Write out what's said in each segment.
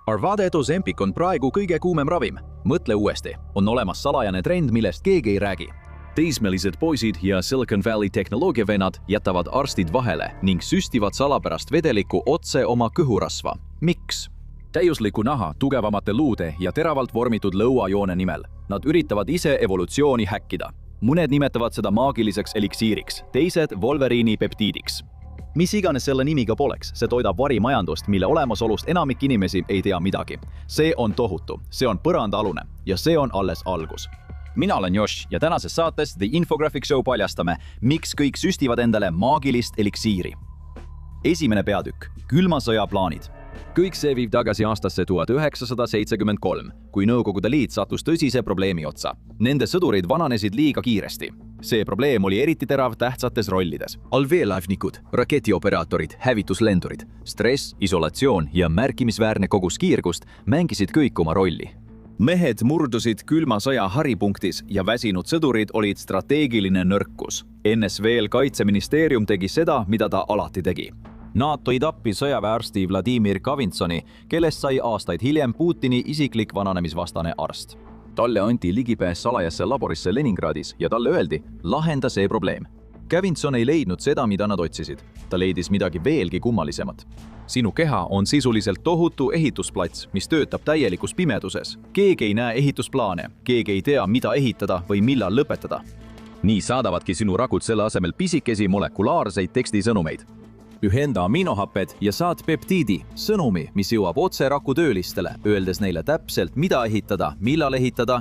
Arvade et Ozempic on praegu kõige kuumem ravim. Mõtle uuesti, on olemas salajane trend, millest keegi ei räägi. Teismelised poisid ja Silicon Valley tehnoloogiavennad jätavad arstid vahele ning süstivad salapärast vedelikku otse oma kõhurasva. Miks? Täiusliku naha, tugevamate luude ja teravalt vormitud lõuajoone nimel. Nad üritavad ise evolutsiooni häkkida. Mõned nimetavad seda maagiliseks eliksiiriks, teised Wolverine'i peptiidiks. Mis iganes selle nimiga poleks, see toidab varimajandust, mille olemasolust enamik inimesi ei tea midagi. See on tohutu, see on põrandaalune ja see on alles algus. Mina olen Josh ja tänases saates The Infographic Show paljastame, miks kõik süstivad endale maagilist eliksiiri. Esimene peatükk, külma sõja plaanid. Kõik see viib tagasi aastasse 1973, kui Nõukogude Liit sattus tõsise probleemi otsa. Nende sõdurid vananesid liiga kiiresti. See probleem oli eriti terav tähtsates rollides. Allveelaevnikud, raketioperaatorid, hävituslendurid, stress, isolatsioon ja märkimisväärne kogus kiirgust mängisid kõik oma rolli. Mehed murdusid külma sõja haripunktis ja väsinud sõdurid olid strateegiline nõrkus. NSV Kaitseministeerium tegi seda, mida ta alati tegi. Nad tõid appi sõjaväearsti Vladimir Kavinsoni, kellest sai aastaid hiljem Putini isiklik vananemisvastane arst. Talle anti ligipääs salajasse laborisse Leningradis ja talle öeldi, lahenda see probleem. Kavinson ei leidnud seda, mida nad otsisid. Ta leidis midagi veelgi kummalisemat. Sinu keha on sisuliselt tohutu ehitusplats, mis töötab täielikus pimeduses. Keegi ei näe ehitusplaane, keegi ei tea, mida ehitada või millal lõpetada. Nii saadavadki sinu rakud selle asemel pisikesi molekulaarseid tekstisõnumeid. Ühenda aminohapped ja saad peptiidi, sõnumi, mis jõuab otse rakutöölistele, öeldes neile täpselt, mida ehitada, millal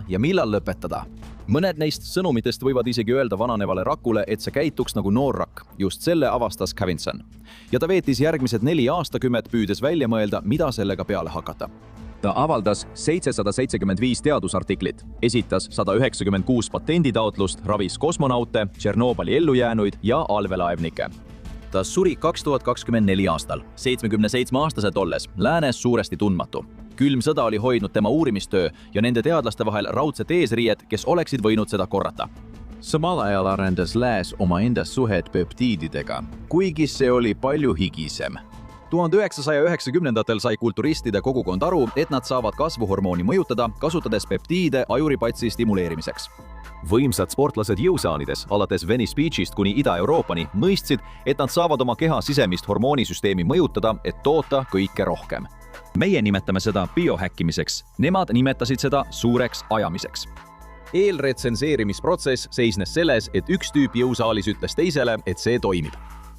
ja millal lõpetada. Mõned neist sõnumitest võivad isegi öelda vananevale rakule, et see käituks nagu noor rakk. Just selle avastas Kavinson. Ja ta veetis järgmised 4 aastakümmet püüdes välja mõelda, mida sellega peale hakata. Ta avaldas 775 teadusartiklit, esitas 196 patenditaotlust, ravis kosmonaute, Tšernobõli ellujäänuid ja allveelaevnikke. Ta suri 2024 aastal, 77-aastaselt olles, läänes suuresti tundmatu. Külm sõda oli hoidnud tema uurimistöö ja nende teadlaste vahel raudset eesriiet, kes oleksid võinud seda korrata. Samal ajal arendas lääs oma endas suhet peptiididega, kuigi see oli palju higisem. 1990-ndatel sai kulturistide kogukond aru, et nad saavad kasvuhormooni mõjutada, kasutades peptiide ajuripatsi stimuleerimiseks. Võimsad sportlased jõusaalides, alates Venice Beachist kuni Ida-Euroopani, mõistsid, et nad saavad oma keha sisemist hormoonisüsteemi mõjutada, et toota kõike rohkem. Meie nimetame seda biohäkkimiseks, nemad nimetasid seda suureks ajamiseks. Eelretsenseerimisprotsess seisnes selles, et üks tüüp jõusaalis ütles teisele, et see toimib.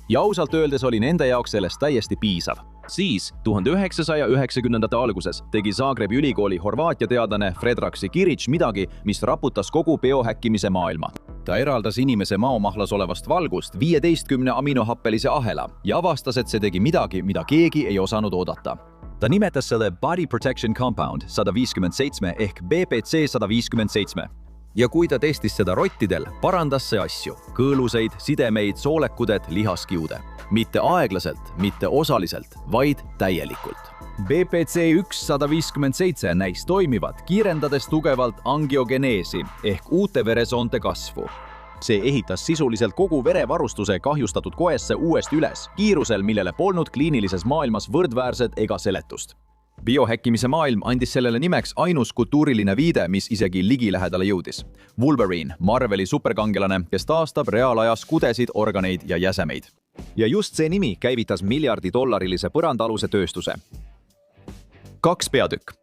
Ja ausalt öeldes oli nende jaoks sellest täiesti piisav. Siis 1990-ndate alguses tegi Zagrebi ülikooli Horvaatia teadlane Predrag Sikirić midagi, mis raputas kogu biohäkkimise maailma. Ta eraldas inimese maomahlas olevast valgust 15 aminohappelise ahela ja avastas, et see tegi midagi, mida keegi ei osanud oodata. Ta nimetas selle Body Protection Compound 157 ehk BPC 157. Ja kui ta testis seda rottidel, parandas see asju, kõõluseid, sidemeid, soolekudet, lihaskiude. Mitte aeglaselt, mitte osaliselt, vaid täielikult. BPC 157 näis toimivad, kiirendades tugevalt angiogeneesi ehk uute veresoonte kasvu. See ehitas sisuliselt kogu verevarustuse kahjustatud koesse uuesti üles, kiirusel, millele polnud kliinilises maailmas võrdväärset ega seletust. Biohäkkimise maailm andis sellele nimeks ainus kultuuriline viide, mis isegi ligilähedale jõudis. Wolverine, Marveli superkangelane, kes taastab reaalajas kudesid, organeid ja jäsemeid. Ja just see nimi käivitas $1 põrandaaluse tööstuse. 2 peatükk.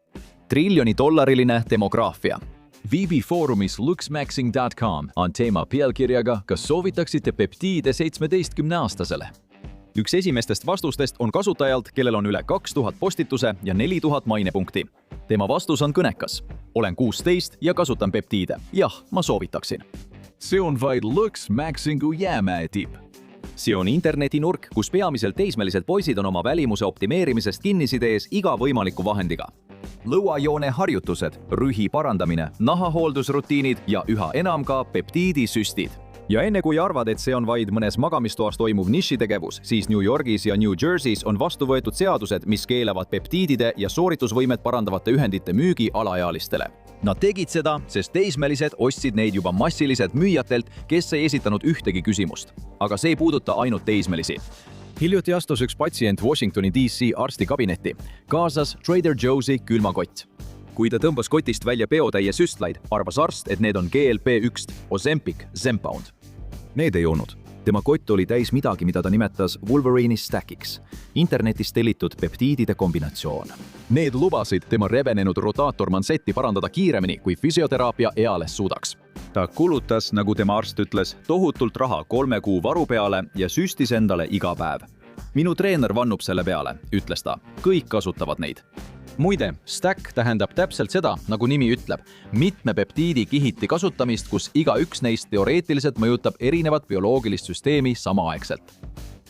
$1 demograafia. VB Foorumis luxmaxing.com on teema pealkirjaga, kas soovitaksite peptiide 17-aastasele. Üks esimestest vastustest on kasutajalt, kellel on üle 2000 postituse ja 4000 mainepunkti. Tema vastus on kõnekas. Olen 16 ja kasutan peptiide. Jah, ma soovitaksin. See on vaid luxmaxingu jäämäe tipp. See on internetinurk, kus peamiselt teismelised poisid on oma välimuse optimeerimisest kinnisidees iga võimaliku vahendiga. Lõuajoone harjutused, rühi parandamine, nahahooldusrutiinid ja üha enam ka peptiidisüstid. Ja enne kui arvad, et see on vaid mõnes magamistoas toimuv nišitegevus, siis New Yorgis ja New Jerseys on vastu võetud seadused, mis keelavad peptiidide ja sooritusvõimet parandavate ühendite müügi alaealistele. Nad tegid seda, sest teismelised ostsid neid juba massiliselt müüjatelt, kes ei esitanud ühtegi küsimust. Aga see ei puuduta ainult teismelisi. hiljuti astus üks patsient Washingtoni DC arstikabinetti, kaasas Trader Joe'si külmakott. Kui ta tõmbas kotist välja peotäie süstlaid, arvas arst, et need on GLP-1, Ozempic, Zepbound. Need ei olnud. Tema kott oli täis midagi, mida ta nimetas Wolverine'i stackiks, internetis tellitud peptiidide kombinatsioon. Need lubasid tema rebenenud rotaatormansetti parandada kiiremini, kui füsioteraapia eales suudaks. Ta kulutas, nagu tema arst ütles, tohutult raha 3 kuu varu peale ja süstis endale iga päev. Minu treener vannub selle peale, ütles ta. Kõik kasutavad neid. Muide, stack tähendab täpselt seda, nagu nimi ütleb, mitme peptiidi kihiti kasutamist, kus iga üks neist teoreetiliselt mõjutab erinevat bioloogilist süsteemi samaaegselt.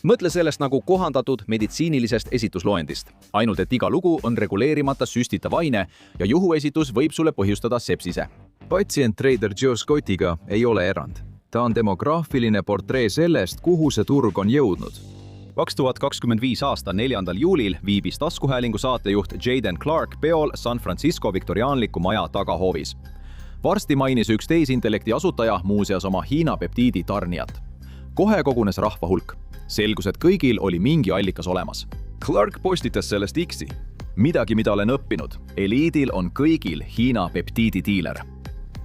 Mõtle sellest nagu kohandatud meditsiinilisest esitusloendist. Ainult, et iga lugu on reguleerimata süstitav aine ja juhuesitus võib sulle põhjustada sepsise. Patsient Trader Joe's kotiga ei ole erand. Ta on demograafiline portree sellest, kuhu see turg on jõudnud. 2025 aasta 4. juulil viibis taskuhäälingu saatejuht Jaden Clark peol San Francisco viktoriaanliku maja tagahoovis. Varsti mainis üks tehisintellekti asutaja muuseas oma Hiina peptiidi tarnijat. Kohe kogunes rahva hulk. Selgus, et kõigil oli mingi allikas olemas. Clark postitas sellest X-i. Midagi, mida olen õppinud. Eliidil on kõigil Hiina peptiidi diiler.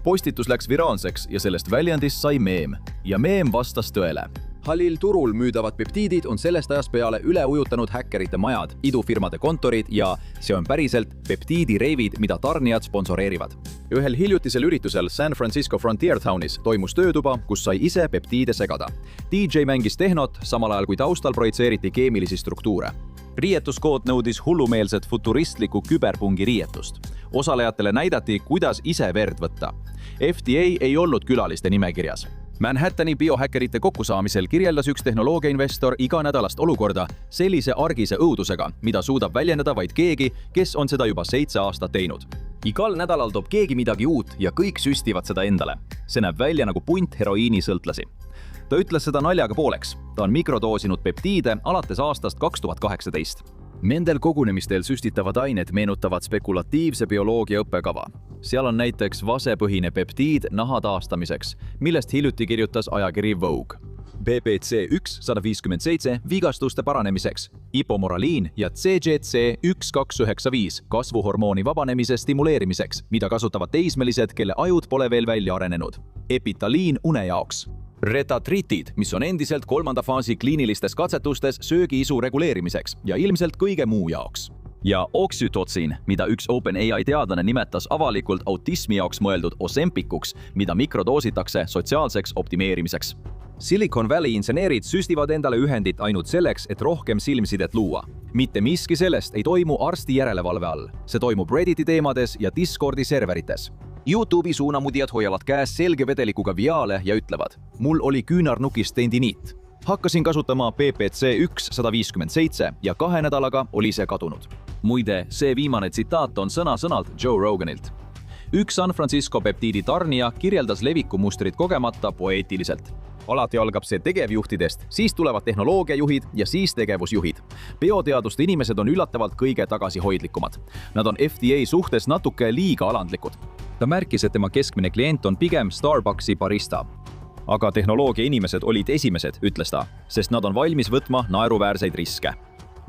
Postitus läks viraalseks ja sellest väljendist sai meem. Ja meem vastas tõele. Hallil turul müüdavad peptiidid on sellest ajast peale üle ujutanud häkkerite majad, idufirmade kontorid ja see on päriselt peptiidireivid, mida tarnijad sponsoreerivad. Ühel hiljutisel üritusel San Francisco Frontier Townis toimus töötuba, kus sai ise peptiide segada. DJ mängis tehnot, samal ajal kui taustal projitseeriti keemilisi struktuure. Riietuskood nõudis hullumeelset futuristliku küberpungi riietust. Osalejatele näidati, kuidas ise verd võtta. FDA ei olnud külaliste nimekirjas. Manhattani biohäkkerite kokkusaamisel kirjeldas üks tehnoloogiainvestor iganädalast olukorda sellise argise õudusega, mida suudab väljendada vaid keegi, kes on seda juba 7 aastat teinud. Igal nädalal toob keegi midagi uut ja kõik süstivad seda endale. See näeb välja nagu punt heroiinisõltlasi. Ta ütles seda naljaga pooleks. Ta on mikrodoosinud peptiide alates aastast 2018. Nendel kogunemistel süstitavad ained meenutavad spekulatiivse bioloogia õppekava. Seal on näiteks vasepõhine peptiid naha taastamiseks, millest hiljuti kirjutas ajakiri Vogue. BPC-157 vigastuste paranemiseks, ipomoraliin ja CGC-1295 kasvuhormooni vabanemise stimuleerimiseks, mida kasutavad teismelised, kelle ajud pole veel välja arenenud. Epitaliin une jaoks. Retatritid, mis on endiselt 3. faasi kliinilistes katsetustes söögiisu reguleerimiseks ja ilmselt kõige muu jaoks. Ja oksütotsiin, mida üks OpenAI teadlane nimetas avalikult autismi jaoks mõeldud Ozempikuks, mida mikrodoositakse sotsiaalseks optimeerimiseks. Silicon Valley inseneerid süstivad endale ühendit ainult selleks, et rohkem silmsidet luua. Mitte miski sellest ei toimu arsti järelevalve all. See toimub Redditi teemades ja Discordi serverites. YouTube'i suunamudijad hoiavad käes selge vedelikuga viaale ja ütlevad, mul oli küünarnukis tendiniit. Hakkasin kasutama BPC-157 ja 2 nädalaga oli see kadunud. Muide, see viimane tsitaat on sõna-sõnalt Joe Roganilt. Üks San Francisco peptiidi tarnija kirjeldas levikumustrit kogemata poeetiliselt. Alati algab see tegevjuhtidest, siis tulevad tehnoloogiajuhid ja siis tegevusjuhid. Bioteaduste inimesed on üllatavalt kõige tagasihoidlikumad. Nad on FDA suhtes natuke liiga alandlikud. Ta märkis, et tema keskmine klient on pigem Starbucksi barista. Aga tehnoloogia inimesed olid esimesed, ütles ta, sest nad on valmis võtma naeruväärseid riske.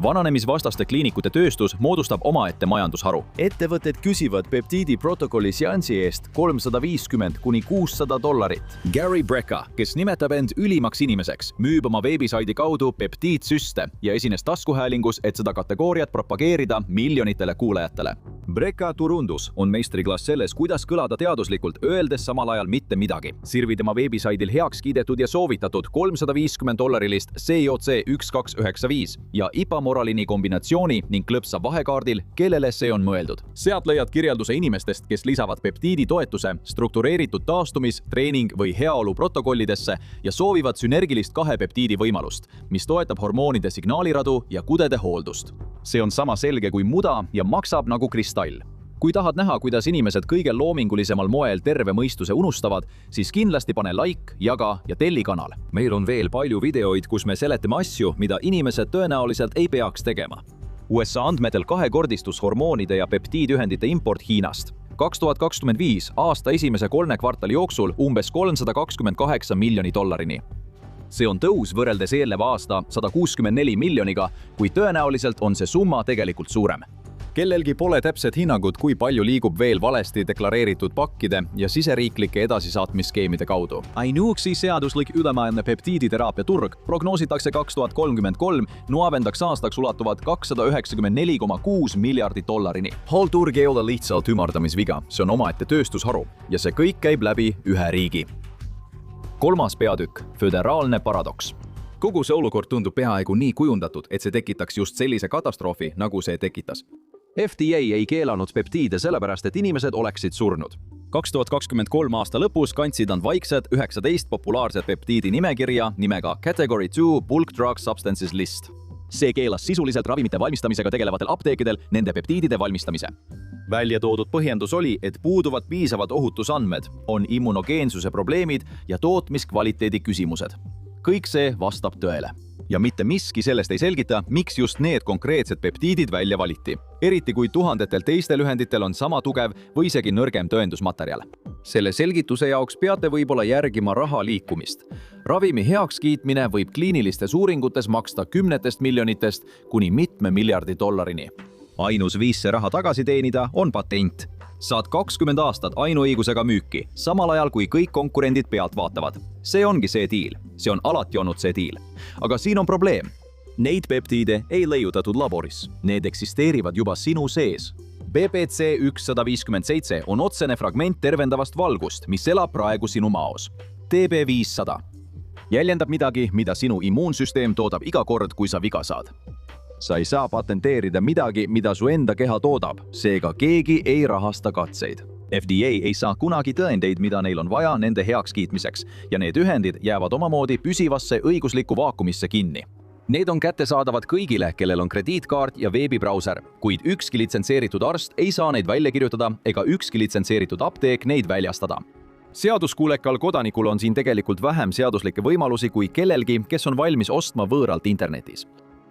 Vananemisvastaste kliinikute tööstus moodustab omaette majandusharu. Ettevõtted küsivad peptiidi protokolli seansi eest $350 kuni $600. Gary Brecka, kes nimetab end ülimaks inimeseks, müüb oma veebisaidi kaudu peptiidsüste ja esines taskuhäälingus, et seda kategooriat propageerida miljonitele kuulajatele. Brecka turundus on meistriklass selles, kuidas kõlada teaduslikult, öeldes samal ajal mitte midagi. Sirvi tema veebisaidil heaks kiidetud ja soovitatud $350 COC1295 ja ipamoralini kombinatsiooni ning klõpsa vahekaardil, kellele see on mõeldud. Sealt leiad kirjelduse inimestest, kes lisavad peptiidi toetuse, struktureeritud taastumis, treening või heaolu protokollidesse ja soovivad sünergilist 2 peptiidi võimalust, mis toetab hormoonide signaaliradu ja kudede hooldust. See on sama selge kui muda ja maksab nagu kristall. Kui tahad näha, kuidas inimesed kõige loomingulisemal moel terve mõistuse unustavad, siis kindlasti pane like, jaga ja telli kanal. Meil on veel palju videoid, kus me seletame asju, mida inimesed tõenäoliselt ei peaks tegema. USA andmetel 2-kordistus hormoonide ja peptiidühendite import Hiinast. 2025 aasta esimese 3 kvartali jooksul umbes $328 miljonit. See on tõus võrreldes eelneva aasta 164 miljoniga, kuid tõenäoliselt on see summa tegelikult suurem. Kellelgi pole täpset hinnangut, kui palju liigub veel valesti deklareeritud pakkide ja siseriiklike edasisaatmisskeemide kaudu. Ainuüksi seaduslik ülemaailmne peptiiditeraapia turg prognoositakse 2033 noavendaks aastaks ulatuvad $294,6 miljardit. Turg ei ole lihtsalt ümardamisviga, see on omaette tööstusharu ja see kõik käib läbi ühe riigi. 3. peatükk, föderaalne paradoks. Kogu see olukord tundub peaaegu nii kujundatud, et see tekitaks just sellise katastroofi, nagu see tekitas. FDA ei keelanud peptiide sellepärast, et inimesed oleksid surnud. 2023 aasta lõpus kandsid nad vaikselt 19 populaarset peptiidi nimekirja nimega Category 2 Bulk Drug Substances List. See keelas sisuliselt ravimite valmistamisega tegelevatel apteekidel nende peptiidide valmistamise. Välja toodud põhjendus oli, et puuduvad piisavad ohutusandmed, on immunogeensuse probleemid ja tootmiskvaliteedi küsimused. Kõik see vastab tõele. Ja mitte miski sellest ei selgita, miks just need konkreetsed peptiidid välja valiti. Eriti kui tuhandetel teistel ühenditel on sama tugev või isegi nõrgem tõendusmaterjal. Selle selgituse jaoks peate võib-olla järgima raha liikumist. Ravimi heakskiitmine võib kliinilistes uuringutes maksta kümnetest miljonitest kuni mitme miljardi dollarini. Ainus viis see raha tagasi teenida on patent. Saad 20 aastat ainuõigusega müüki, samal ajal kui kõik konkurendid pealt vaatavad. See ongi see diil. See on alati olnud see diil. Aga siin on probleem. Neid peptiide ei leiutatud laboris. Need eksisteerivad juba sinu sees. BPC 157 on otsene fragment tervendavast valgust, mis elab praegu sinu maos. TB500 jäljendab midagi, mida sinu immuunsüsteem toodab iga kord, kui sa viga saad. Sa ei saa patenteerida midagi, mida su enda keha toodab, seega keegi ei rahasta katseid. FDA ei saa kunagi tõendeid, mida neil on vaja nende heakskiitmiseks, ja need ühendid jäävad omamoodi püsivasse õiguslikku vaakumisse kinni. Need on kättesaadavad kõigile, kellel on krediitkaart ja veebibrauser, kuid ükski litsenseeritud arst ei saa neid välja kirjutada ega ükski litsenseeritud apteek neid väljastada. Seaduskuulekal kodanikul on siin tegelikult vähem seaduslikke võimalusi kui kellelgi, kes on valmis ostma võõralt internetis.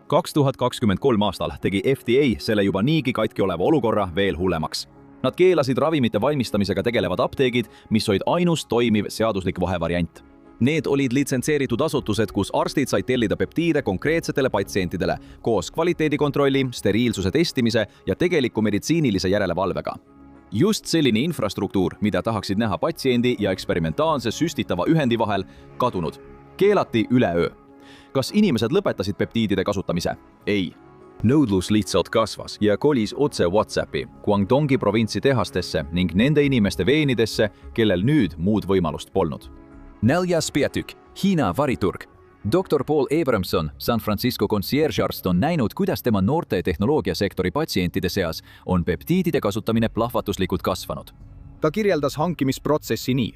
2023 aastal tegi FDA selle juba niigi katki oleva olukorra veel hullemaks. Nad keelasid ravimite valmistamisega tegelevad apteegid, mis olid ainus toimiv seaduslik vahevariant. Need olid litsenseeritud asutused, kus arstid said tellida peptiide konkreetsetele patsientidele koos kvaliteedikontrolli, steriilsuse testimise ja tegeliku meditsiinilise järelevalvega. Just selline infrastruktuur, mida tahaksid näha patsiendi ja eksperimentaalse süstitava ühendi vahel, kadunud. Keelati üleöö. Kas inimesed lõpetasid peptiidide kasutamise? Ei. Nõudlus lihtsalt kasvas ja kolis otse WhatsAppi, Guangdongi provintsi tehastesse ning nende inimeste veenidesse, kellel nüüd muud võimalust polnud. 4. peatükk, Hiina variturg. Dr. Paul Abramson, San Francisco concierge-arst on näinud, kuidas tema noorte tehnoloogiasektori patsientide seas on peptiidide kasutamine plahvatuslikult kasvanud. Ta kirjeldas hankimisprotsessi nii.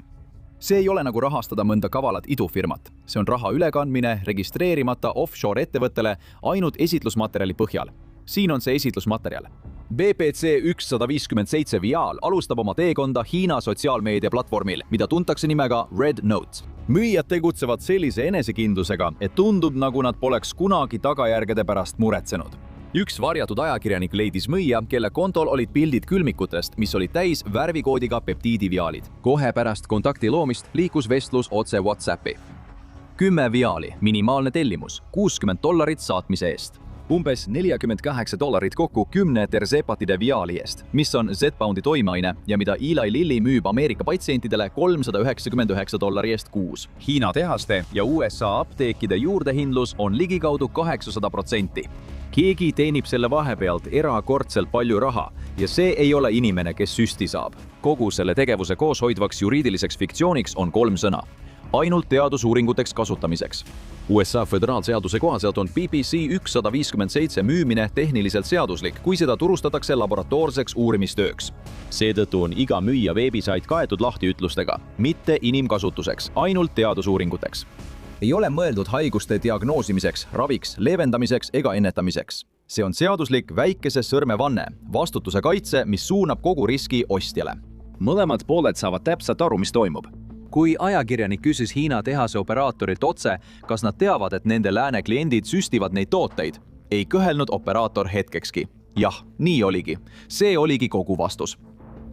See ei ole nagu rahastada mõnda kavalat idufirmat. See on raha ülekandmine registreerimata offshore ettevõttele ainult esitlusmaterjali põhjal. Siin on see esitlusmaterjal. BPC 157 Vial alustab oma teekonda Hiina sotsiaalmeedia platvormil, mida tuntakse nimega Red Note. Müüjad tegutsevad sellise enesekindlusega, et tundub, nagu nad poleks kunagi tagajärgede pärast muretsenud. Üks varjatud ajakirjanik leidis müüja, kelle kontol olid pildid külmikutest, mis olid täis värvikoodiga peptiidiviaalid. Kohe pärast kontakti loomist liikus vestlus otse WhatsAppi. 10 viaali, minimaalne tellimus, $60 saatmise eest. Umbes $48 kokku 10 terzepatide viaali eest, mis on Z-Poundi toimeaine ja mida Eli Lilly müüb Ameerika patsientidele $399 eest kuus. Hiina tehaste ja USA apteekide juurdehindlus on ligikaudu 800%. Keegi teenib selle vahepealt erakordselt palju raha ja see ei ole inimene, kes süsti saab. Kogu selle tegevuse kooshoidvaks juriidiliseks fiktsiooniks on 3 sõna. Ainult teadusuuringuteks kasutamiseks. USA föderaalseaduse kohaselt on BPC 157 müümine tehniliselt seaduslik, kui seda turustatakse laboratoorseks uurimistööks. Seetõttu on iga müüja veebisait kaetud lahtiütlustega, mitte inimkasutuseks, ainult teadusuuringuteks. Ei ole mõeldud haiguste diagnoosimiseks, raviks, leevendamiseks ega ennetamiseks. See on seaduslik väikese sõrmevanne, vastutuse kaitse, mis suunab kogu riski ostjale. Mõlemad pooled saavad täpselt aru, mis toimub. Kui ajakirjanik küsis Hiina tehase operaatorilt otse, kas nad teavad, et nende lääne kliendid süstivad neid tooteid, ei kõhelnud operaator hetkekski. Jah, nii oligi. See oligi kogu vastus.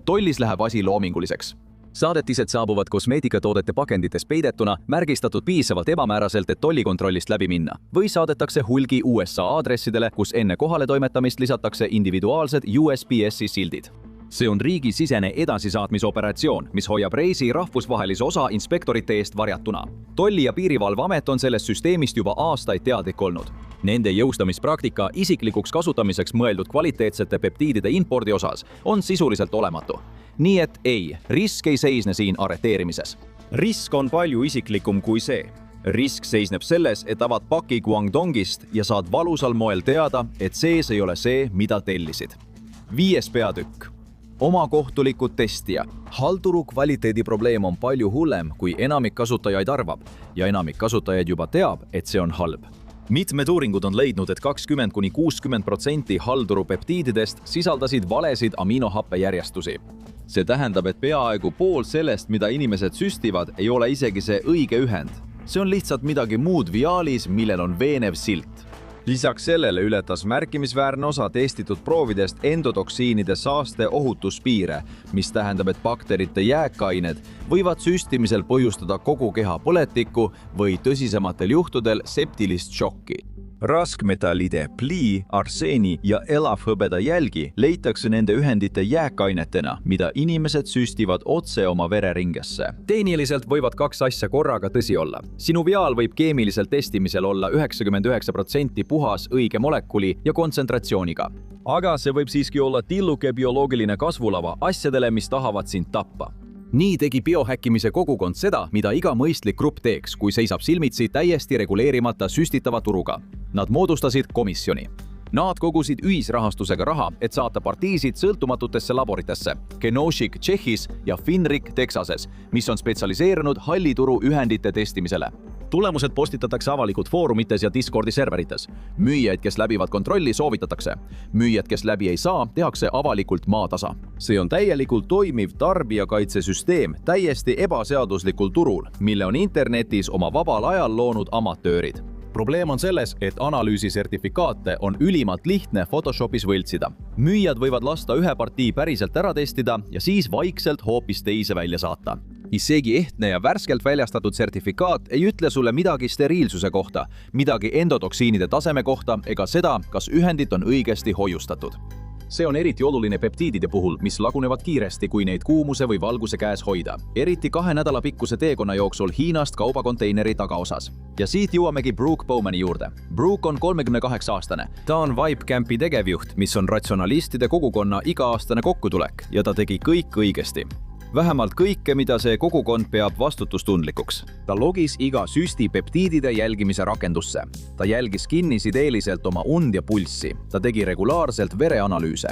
Tollis läheb asi loominguliseks. Saadetised saabuvad kosmeetikatoodete pakendites peidetuna, märgistatud piisavalt ebamääraselt, et tollikontrollist läbi minna. Või saadetakse hulgi USA aadressidele, kus enne kohaletoimetamist lisatakse individuaalsed USPS-i sildid. See on riigisisene edasisaatmisoperatsioon, mis hoiab reisi rahvusvahelise osa inspektorite eest varjatuna. Tolli- ja piirivalveamet on sellest süsteemist juba aastaid teadlik olnud. Nende jõustamispraktika isiklikuks kasutamiseks mõeldud kvaliteetsete peptiidide impordi osas on sisuliselt olematu. Nii et ei, risk ei seisne siin arreteerimises. Risk on palju isiklikum kui see. Risk seisneb selles, et avad paki Guangdongist ja saad valusal moel teada, et sees ei ole see, mida tellisid. 5. peatükk. Omakohtulikud testija. Halduru kvaliteedi probleem on palju hullem, kui enamik kasutajaid arvab, ja enamik kasutajaid juba teab, et see on halb. Mitmed uuringud on leidnud, et 20–60% halduru peptiididest sisaldasid valesid aminohappe järjestusi. See tähendab, et peaaegu pool sellest, mida inimesed süstivad, ei ole isegi see õige ühend. See on lihtsalt midagi muud viaalis, millel on veenev silt. Lisaks sellele ületas märkimisväärne osa testitud proovidest endotoksiinide saaste ohutuspiire, mis tähendab, et bakterite jääkained võivad süstimisel põhjustada kogu keha põletikku või tõsisematel juhtudel septilist šokki. Raskmetallide, plii, arseeni ja elavhõbeda jälgi leitakse nende ühendite jääkainetena, mida inimesed süstivad otse oma vereringesse. Tehniliselt võivad kaks asja korraga tõsi olla. Sinu viaal võib keemilisel testimisel olla 99% puhas õige molekuli ja kontsentratsiooniga. Aga see võib siiski olla tilluke bioloogiline kasvulava asjadele, mis tahavad sind tappa. Nii tegi biohäkkimise kogukond seda, mida iga mõistlik grupp teeks, kui seisab silmitsi täiesti reguleerimata süstitava turuga. Nad moodustasid komisjoni. Nad kogusid ühisrahastusega raha, et saata partiisid sõltumatutesse laboritesse, Genoshik Tšehhis ja Finrik Texases, mis on spetsialiseerunud hallituru ühendite testimisele. Tulemused postitatakse avalikult foorumites ja Discordi serverites. Müüjaid, kes läbivad kontrolli, soovitatakse. Müüjad, kes läbi ei saa, tehakse avalikult maatasa. See on täielikult toimiv tarbijakaitsesüsteem täiesti ebaseaduslikul turul, mille on internetis oma vabal ajal loonud amatöörid. Probleem on selles, et analüüsisertifikaate on ülimalt lihtne Photoshopis võltsida. Müüjad võivad lasta ühe partii päriselt ära testida ja siis vaikselt hoopis teise välja saata. Isegi ehtne ja värskelt väljastatud sertifikaat ei ütle sulle midagi steriilsuse kohta, midagi endotoksiinide taseme kohta ega seda, kas ühendit on õigesti hoiustatud. See on eriti oluline peptiidide puhul, mis lagunevad kiiresti, kui neid kuumuse või valguse käes hoida. Eriti 2 nädala pikkuse teekonna jooksul Hiinast kaubakonteineri tagaosas. Ja siit jõuamegi Brooke Bowmani juurde. Brooke on 38-aastane. Ta on Vibecampi tegevjuht, mis on ratsionalistide kogukonna iga-aastane kokkutulek ja ta tegi kõik õigesti. Vähemalt kõike, mida see kogukond peab vastutustundlikuks. Ta logis iga süsti peptiidide jälgimise rakendusse. Ta jälgis kinnisideeliselt oma und ja pulssi. Ta tegi regulaarselt vereanalüüse.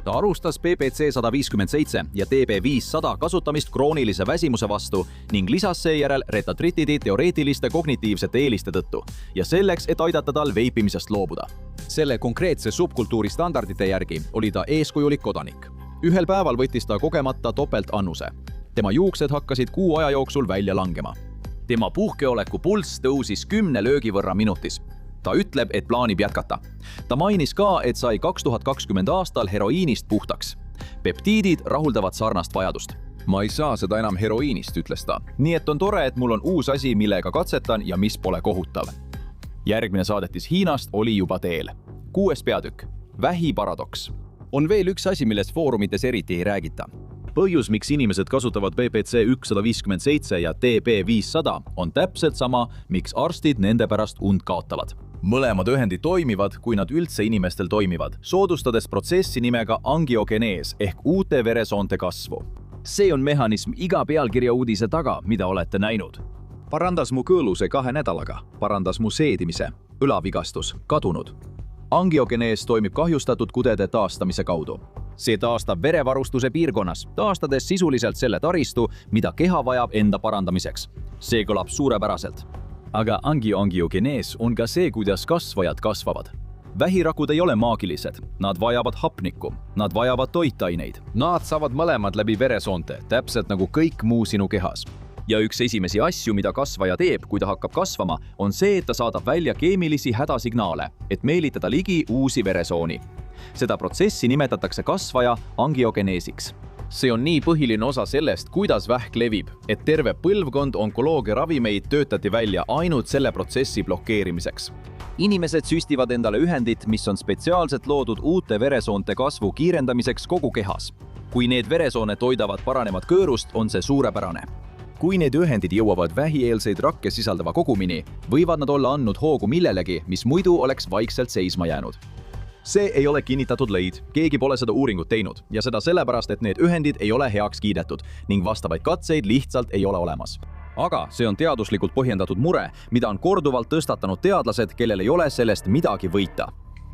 Ta arustas PPC 157 ja TB 500 kasutamist kroonilise väsimuse vastu ning lisas seejärel retatritidi teoreetiliste kognitiivsete eeliste tõttu ja selleks, et aidata tal veipimisest loobuda. Selle konkreetse subkultuuri standardite järgi oli ta eeskujulik kodanik. Ühel päeval võttis ta kogemata topeltannuse. Tema juuksed hakkasid kuu aja jooksul välja langema. Tema puhkeoleku pulss tõusis 10 löögi võrra minutis. Ta ütleb, et plaanib jätkata. Ta mainis ka, et sai 2020 aastal heroiinist puhtaks. Peptiidid rahuldavad sarnast vajadust. Ma ei saa seda enam heroiinist, ütles ta. Nii et on tore, et mul on uus asi, millega katsetan ja mis pole kohutav. Järgmine saadetis Hiinast oli juba teel. 6. peatükk. Vähiparadoks. On veel üks asi, millest foorumites eriti ei räägita. Põhjus, miks inimesed kasutavad PPC 157 ja TB 500 on täpselt sama, miks arstid nende pärast und kaotavad. Mõlemad ühendid toimivad, kui nad üldse inimestel toimivad, soodustades protsessi nimega angiogenees ehk uute veresoonte kasvu. See on mehhanism iga pealkirja uudise taga, mida olete näinud. Parandas mu kõõluse 2 nädalaga, parandas mu seedimise, õlavigastus, kadunud. Angiogenees toimib kahjustatud kudede taastamise kaudu. See taastab verevarustuse piirkonnas, taastades sisuliselt selle taristu, mida keha vajab enda parandamiseks. See kõlab suurepäraselt. Aga angiogenees on ka see, kuidas kasvajad kasvavad. Vähirakud ei ole maagilised. Nad vajavad hapnikku. Nad vajavad toitaineid. Nad saavad mõlemad läbi veresoonte, täpselt nagu kõik muu sinu kehas. Ja üks esimesi asju, mida kasvaja teeb, kui ta hakkab kasvama, on see, et ta saadab välja keemilisi hädasignaale, et meelitada ligi uusi veresooni. Seda protsessi nimetatakse kasvaja angiogeneesiks. see on nii põhiline osa sellest, kuidas vähk levib, et terve põlvkond onkoloogia ravimeid töötati välja ainult selle protsessi blokeerimiseks. Inimesed süstivad endale ühendit, mis on spetsiaalselt loodud uute veresoonte kasvu kiirendamiseks kogu kehas. Kui need veresooned hoidavad paranemat kõõrust, on see suurepärane. Kui need ühendid jõuavad vähieelseid rakke sisaldava kogumini, võivad nad olla andnud hoogu millelegi, mis muidu oleks vaikselt seisma jäänud. See ei ole kinnitatud leid, keegi pole seda uuringut teinud ja seda sellepärast, et need ühendid ei ole heaks kiidetud ning vastavaid katseid lihtsalt ei ole olemas. Aga see on teaduslikult põhjendatud mure, mida on korduvalt tõstatanud teadlased, kellel ei ole sellest midagi võita.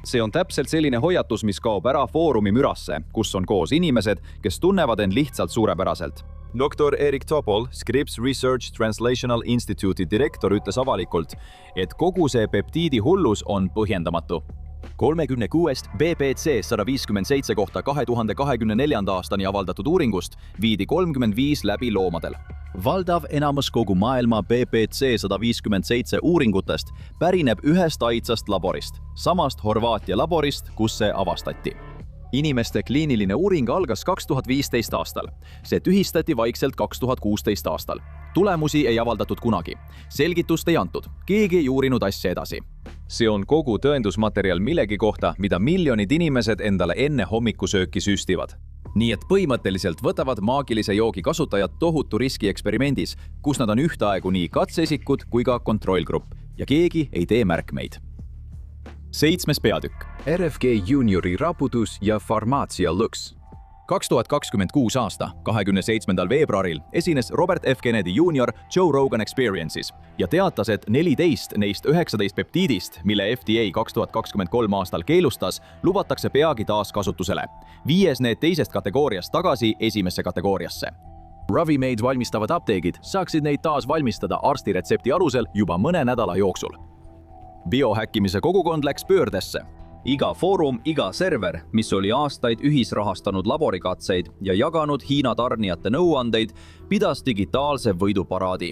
See on täpselt selline hoiatus, mis kaob ära foorumi mürasse, kus on koos inimesed, kes tunnevad end lihtsalt suurepäraselt. Dr. Erik Topol, Scripps Research Translational Institute'i direktor, ütles avalikult, et kogu see peptiidi hullus on põhjendamatu. 36 BPC 157 kohta 2024. aastani avaldatud uuringust viidi 35 läbi loomadel. Valdav enamus kogu maailma BPC 157 uuringutest pärineb ühest aidsast laborist, samast Horvaatia laborist, kus see avastati. Inimeste kliiniline uuring algas 2015 aastal. See tühistati vaikselt 2016 aastal. Tulemusi ei avaldatud kunagi. Selgitust ei antud. Keegi ei uurinud asja edasi. See on kogu tõendusmaterjal millegi kohta, mida miljonid inimesed endale enne hommikusööki süstivad. Nii et põhimõtteliselt võtavad maagilise joogi kasutajad tohutu riski eksperimendis, kus nad on ühtaegu nii katseisikud kui ka kontrollgrupp ja keegi ei tee märkmeid. 7. peatükk. RFG Juniori raputus ja farmaatsia Lux. 2026 aasta 27. veebruaril esines Robert F. Kennedy Jr. Joe Rogan Experience'is ja teatas, et 14 neist 19 peptiidist, mille FDA 2023 aastal keelustas, lubatakse peagi taas kasutusele, viies need teisest kategooriast tagasi esimesse kategooriasse. Ravimeid valmistavad apteegid saaksid neid taas valmistada arsti retsepti alusel juba mõne nädala jooksul. Biohäkkimise kogukond läks pöördesse. Iga foorum, iga server, mis oli aastaid ühisrahastanud laborikatseid ja jaganud Hiina tarnijate nõuandeid, pidas digitaalse võiduparaadi.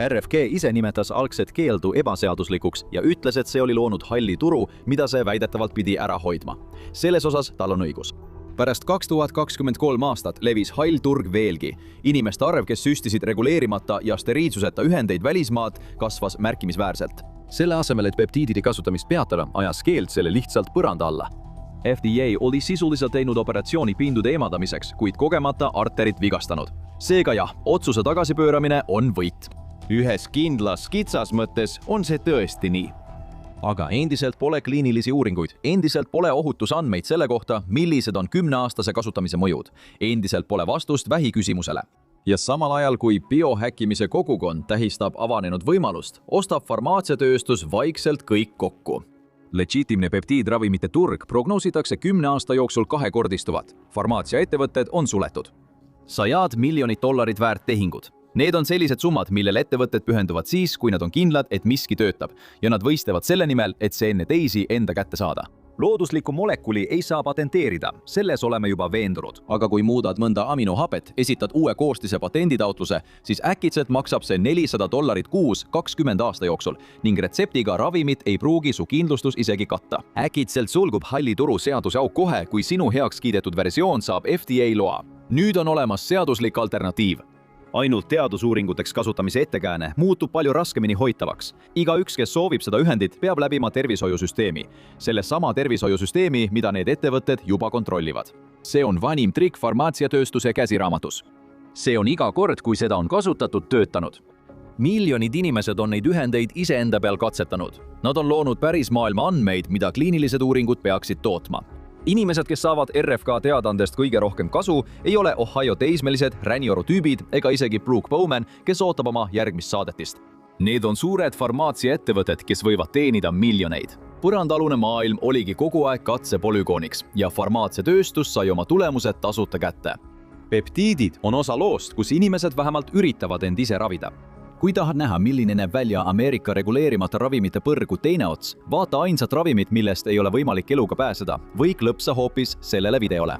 RFG ise nimetas algset keeldu ebaseaduslikuks ja ütles, et see oli loonud halli turu, mida see väidetavalt pidi ära hoidma. Selles osas tal on õigus. Pärast 2023 aastat levis hall turg veelgi. Inimeste arv, kes süstisid reguleerimata ja steriilsuseta ühendeid välismaad, kasvas märkimisväärselt. Selle asemel, et peptiidide kasutamist peatada, ajas keeld selle lihtsalt põranda alla. FDA oli sisuliselt teinud operatsiooni pindude eemaldamiseks, kuid kogemata arterit vigastanud. Seega jah, otsuse tagasipööramine on võit. Ühes kindlas kitsas mõttes on see tõesti nii. Aga endiselt pole kliinilisi uuringuid, endiselt pole ohutusandmeid selle kohta, millised on 10-aastase kasutamise mõjud. Endiselt pole vastust vähiküsimusele. Ja samal ajal, kui biohäkkimise kogukond tähistab avanenud võimalust, ostab farmaatsiatööstus vaikselt kõik kokku. Legitimne peptiidravimite turg prognoositakse 10 aasta jooksul kahekordistuvat. Farmaatsiaettevõtted on suletud. $100 miljonit väärt tehingud. Need on sellised summad, millele ettevõtted pühenduvad siis, kui nad on kindlad, et miski töötab ja nad võistlevad selle nimel, et see enne teisi enda kätte saada. Looduslikku molekuli ei saa patenteerida, selles oleme juba veendunud. Aga kui muudad mõnda aminohapet, esitad uue koostise patenditaotluse, siis äkitselt maksab see $400 kuus 20 aasta jooksul ning retseptiga ravimit ei pruugi su kindlustus isegi katta. Äkitselt sulgub halli turu seaduse auk kohe, kui sinu heaks kiidetud versioon saab FDA loa. Nüüd on olemas seaduslik alternatiiv. Ainult teadusuuringuteks kasutamise ettekääne muutub palju raskemini hoitavaks. Igaüks, kes soovib seda ühendit, peab läbima tervishoiusüsteemi. Sellesama tervishoiusüsteemi, mida need ettevõtted juba kontrollivad. See on vanim trikk farmaatsiatööstuse käsiraamatus. See on iga kord, kui seda on kasutatud, töötanud. Miljonid inimesed on neid ühendeid iseenda peal katsetanud. Nad on loonud päris maailma andmeid, mida kliinilised uuringud peaksid tootma. Inimesed, kes saavad RFK teadandest kõige rohkem kasu, ei ole Ohio teismelised, Ränioru tüübid ega isegi Brooke Bowman, kes ootab oma järgmist saadetist. Need on suured farmaatsiaettevõtted, kes võivad teenida miljoneid. Põrandalune maailm oligi kogu aeg katsepolügooniks ja farmaatsiatööstus sai oma tulemused tasuta kätte. Peptiidid on osa loost, kus inimesed vähemalt üritavad end ise ravida. Kui tahad näha, milline näeb välja Ameerika reguleerimata ravimite põrgu teine ots, vaata ainsat ravimit, millest ei ole võimalik eluga pääseda, või klõpsa hoopis sellele videole.